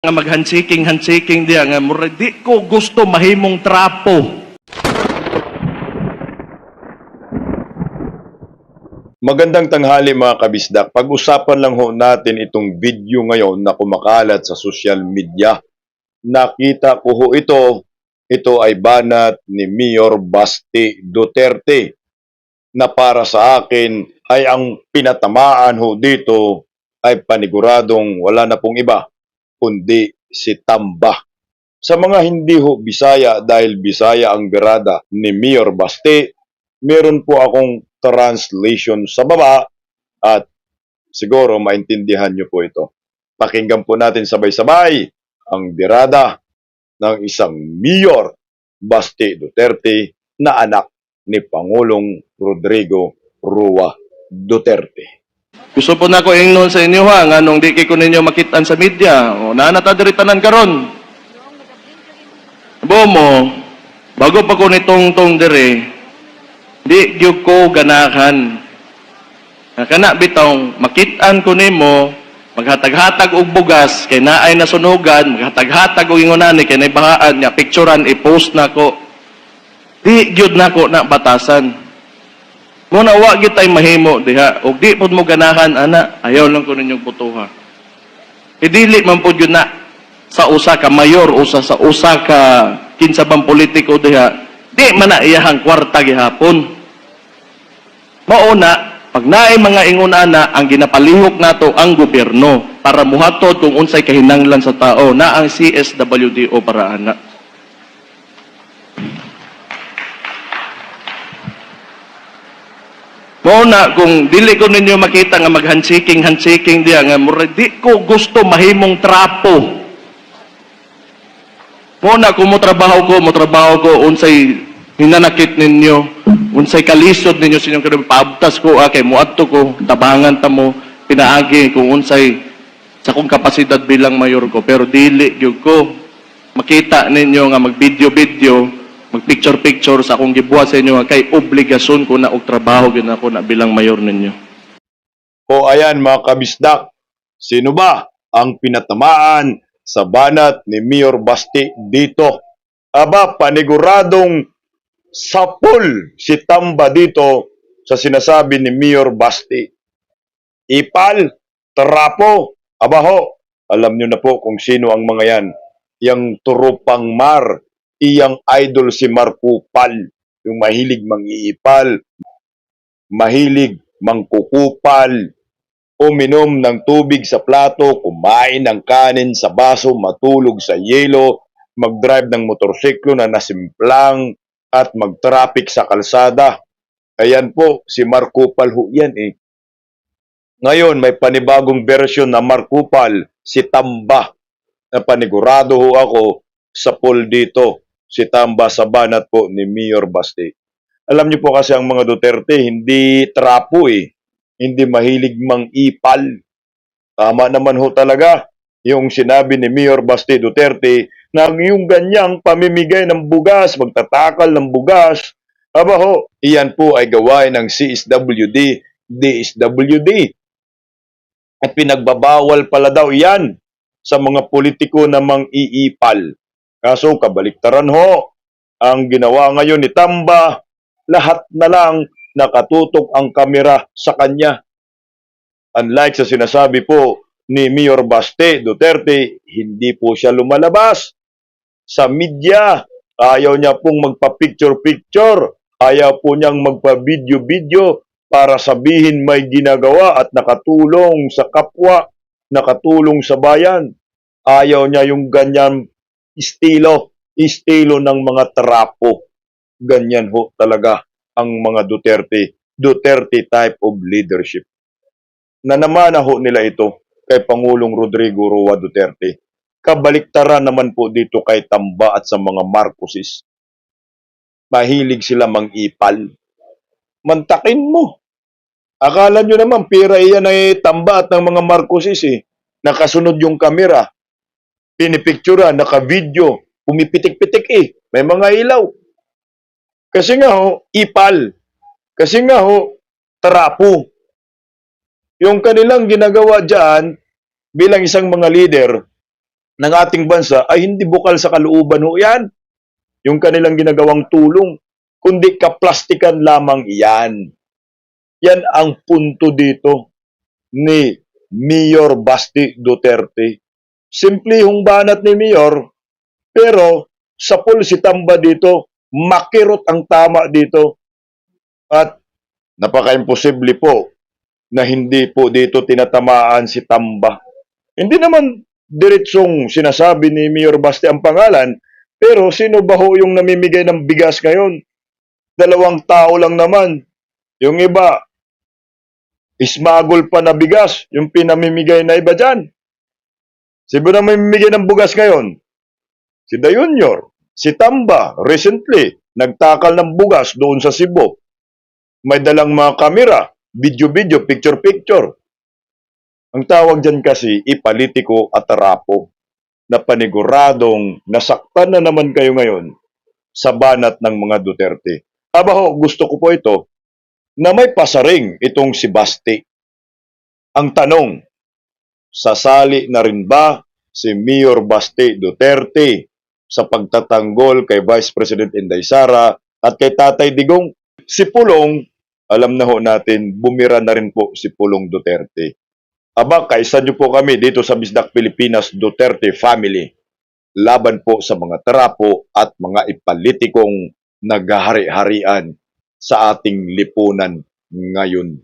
nga mag-handshaking diya nga murag di ko gusto mahimong trapo. Magandang tanghali mga kabisdak. Pag-usapan lang ho natin itong video ngayon na kumakalat sa social media. Nakita ko ho ito. Ito ay banat ni Mayor Basti Duterte na para sa akin ay ang pinatamaan ho dito ay paniguradong wala na pong iba kundi si Tamba. Sa mga hindi ho Bisaya dahil Bisaya ang birada ni Mayor Basti, meron po akong translation sa baba at siguro maintindihan nyo po ito. Pakinggan po natin sabay-sabay ang birada ng isang Mayor Basti Duterte na anak ni Pangulong Rodrigo Roa Duterte. Gusto po na ko ingnon sa inyo ha, nga nung di ko ninyo makitaan sa media, o nanatadritanan karon. Bomo, bago pa ko nitong dire, di gyud ko ganahan. Kana bitong makitaan ko nimo, maghatag-hatag og bugas kay naay nasunugan, maghatag-hatag og ingonani kay nay bahaan nya picturean i-post nako. Di gyud nako na batasan. Muna wa gyud tay mahimo diha og di pud mo ganahan ana, ayaw lang ko ninyong butuha. Dili man pud yun na sa usa ka mayor o sa usa ka kinsa bang politiko diha, di man na iyahang kwarta gihapon. Mauna, pag naay mga ingon ana, ang ginapalihok nato ang gobyerno para muhatod kung unsay kahinanglan sa tao na ang CSWD o para ana. Mauna, kung dili ko ninyo makita nga mag-handshaking diya nga murag di ko gusto mahimong trapo. Mauna, kung mo trabaho ko, unsay hinanakit ninyo, unsay kalisod ninyo sa inyong kanang paabtas ko, kay muadto ko, tabangan ta mo, pinaagi kung unsay sa kong kapasidad bilang mayor ko. Pero dili gyud ko makita ninyo nga mag-video, mag-picture sa akong gibuhat sa inyo nga kay obligasyon ko na og trabaho gyud ako na bilang mayor ninyo. O ayan mga kabisdak, sino ba ang pinatamaan sa banat ni Mayor Basti dito? Aba, paniguradong sapul si Tamba dito sa sinasabi ni Mayor Basti. Ipal, trapo, aba ho, alam nyo na po kung sino ang mga yan. Yang turupang Mar, iyang idol si Markupal, yung mahilig mangiipal, mahilig mangkukupal, uminom ng tubig sa plato, kumain ng kanin sa baso, matulog sa yelo, mag-drive ng motorsiklo na nasimplang, at mag-traffic sa kalsada. Ayan po, si Markupal ho yan eh. Ngayon, may panibagong version na Markupal, si Tamba, na panigurado ho ako sa poll dito. Si Tamba sa banat po ni Mayor Basti. Alam niyo po kasi ang mga Duterte, hindi trapo eh. Hindi mahilig mang-ipal. Tama naman ho talaga yung sinabi ni Mayor Basti Duterte na yung ganyang pamimigay ng bugas, magtatakal ng bugas, aba ho, iyan po ay gawain ng CSWD, DSWD. At pinagbabawal pala daw yan sa mga politiko na mang-iipal. Kaso kabaliktaran ho, ang ginawa ngayon ni Tamba, lahat na lang nakatutok ang kamera sa kanya. Unlike sa sinasabi po ni Mayor Basti Duterte, hindi po siya lumalabas sa media. Ayaw niya pong magpa-picture-picture, ayaw po niyang magpa-video-video para sabihin may ginagawa at nakatulong sa kapwa, nakatulong sa bayan. Ayaw niya yung ganyan estilo ng mga trapo. Ganyan ho talaga ang mga Duterte. Duterte type of leadership. Nanamana ho nila ito kay Pangulong Rodrigo Roa Duterte. Kabaliktaran naman po dito kay Tamba at sa mga Marcoses. Mahilig sila mang-ipal. Mantakin mo. Akala nyo naman, pira iyan ay Tamba at ng mga Marcoses eh. Nakasunod yung kamera. Pinipictura, naka-video, pumipitik-pitik eh. May mga ilaw. Kasi nga ho, ipal. Kasi nga ho, trapo. Yung kanilang ginagawa dyan, bilang isang mga leader, ng ating bansa ay hindi bukal sa kalooban ho yan. Yung kanilang ginagawang tulong, kundi kaplastikan lamang iyan. Yan ang punto dito ni Mayor Basti Duterte. Simple yung banat ni Mayor, pero sa si Tamba dito, makirot ang tama dito. At napaka-imposible po na hindi po dito tinatamaan si Tamba. Hindi naman diretsong sinasabi ni Mayor Basti ang pangalan, pero sino ba ho yung namimigay ng bigas ngayon? 2 tao lang naman. Yung iba, smuggle pa na bigas, yung pinamimigay na iba dyan. Sino na mamimigay ng bugas ngayon? Si The Junior, si Tamba, recently, nagtakal ng bugas doon sa Cebu. May dalang mga kamera, video-video, picture-picture. Ang tawag dyan kasi, ipolitiko at rapo, na paniguradong nasaktan na naman kayo ngayon sa banat ng mga Duterte. Abaho, gusto ko po ito, na may pasaring itong si Basti. Ang tanong, sasali na rin ba si Mayor Basti Duterte sa pagtatanggol kay Vice President Inday Sara at kay Tatay Digong? Si Pulong, alam na ho natin, bumira na rin po si Pulong Duterte. Aba, kaisa niyo po kami dito sa Bisdak Pilipinas Duterte Family. Laban po sa mga tarapo at mga ipolitikong naghahari-harian sa ating lipunan ngayon.